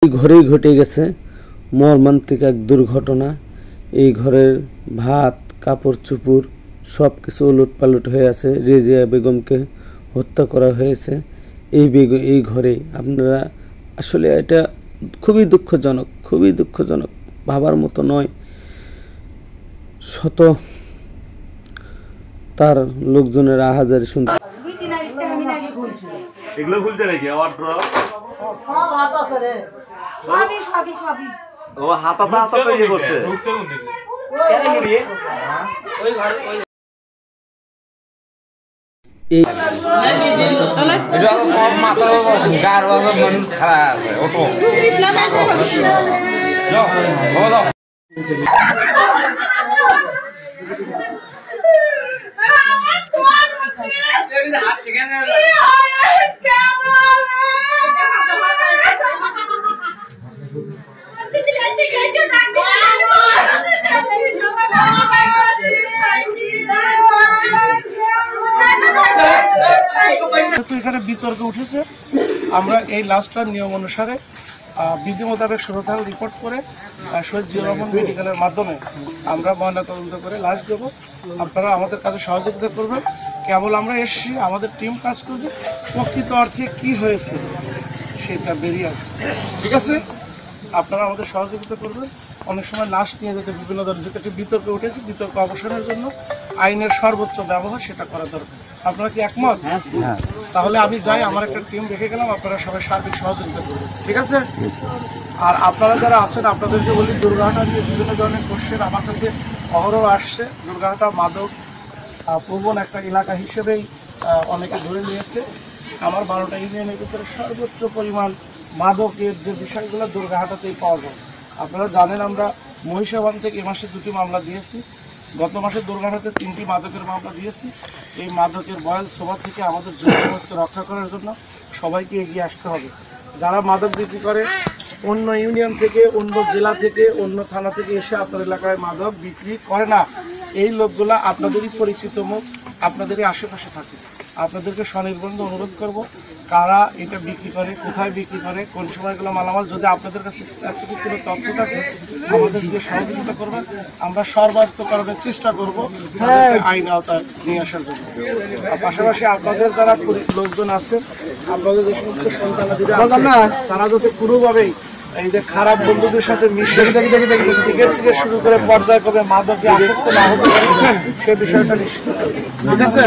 এই ঘরেই ঘটে গেছে মর্মান্তিক এক দুর্ঘটনা। এই ঘরের ভাত কাপড় চোপড় সব কিছু উলটপালট হয়ে আছে। রেজিয়া বেগমকে হত্যা করা হয়েছে এই ঘরে। আপনারা আসলে এটা খুবই দুঃখজনক, ভাবার মতো নয়। শত তার লোকজনের আহাজারি শুনতে এগুলো খুলতে নাকি আবার ড্রপ ও হাতা তৈরি করছে এখানে বিতর্ক উঠেছে। আমরা এই লাশটার নিয়ম অনুসারে বিধি মোতাবেক শরীর রিপোর্ট করে শহীদ জিয়াউর রহমান মেডিকেলের মাধ্যমে আমরা ময়নাতদন্ত করে লাশ দেবো। আপনারা আমাদের কাছে সহযোগিতা করবেন। কেবল আমরা এসেছি, আমাদের টিম কাজ করবে, প্রকৃত অর্থে কি হয়েছে সেটা বেরিয়ে আসবে। ঠিক আছে, আপনারা আমাদের সহযোগিতা করবেন। অনেক সময় লাশ নিয়ে যেতে বিভিন্ন ধরনের যেটা বিতর্ক উঠেছে, বিতর্ক অবসানের জন্য আইনের সর্বোচ্চ ব্যবহার সেটা করা দরকার। আপনারা কি একমত? তাহলে আমি যাই, আমার একটা টিম রেখে গেলাম, আপনারা সবাই সার্বিক সহযোগিতা করবেন। ঠিক আছে? আর আপনারা যারা আছেন, আপনাদেরকে বলি, দুর্ঘটনা নিয়ে বিভিন্ন ধরনের কোশ্চেন আমার কাছে অহরহ আসছে। দুর্ঘটনা মাদক প্রবণ একটা এলাকা হিসেবেই অনেকে ধরে নিয়েছে। আমার 12টা ইউনিয়নের ভিতরে সর্বোচ্চ পরিমাণ মাদকের যে বিষয়গুলো দুর্ঘটনাতেই পাওয়া যায়। আপনারা জানেন আমরা মহিষাবান থেকে এ মাসে 2টি মামলা দিয়েছি। গত মাসে দুর্ঘটনাতে 3টি মাদকের মামলা দিয়েছি। এই মাদকের বয়াল সোভা থেকে আমাদের যুবসমাজকে রক্ষা করার জন্য সবাইকে এগিয়ে আসতে হবে। যারা মাদক বিক্রি করে অন্য ইউনিয়ন থেকে, অন্য জেলা থেকে, অন্য থানা থেকে এসে আপনার এলাকায় মাদক বিক্রি করে না, এই লোকগুলা আপনাদেরই পরিচিত মুখ, আপনাদেরই আশেপাশে থাকে। আপনাদেরকে স্বনির্বন্ধ অনুরোধ করব, কারা এটা বিক্রি করে, কোথায় বিক্রি করে, কোন সময়গুলো মালামাল, যদি আপনাদের কাছে স্পেসিফিক কোনো তথ্য থাকে আমাদেরকে সহযোগিতা করবেন। আমরা সর্বাত্মকরণের চেষ্টা করব আইন আওতায় নিয়ে আসার জন্য। পাশাপাশি আপনাদের যারা লোকজন আছেন, আপনাদের যে সমস্ত সন্তানাদিরা তারা যাতে কোনোভাবেই এই যে খারাপ বন্ধুদের সাথে মিশে সিগারেট থেকে শুরু করে পর্যায়ক্রমে মাদকে আসক্ত না হতে পারে সে বিষয়টা নিশ্চিত। ঠিক আছে?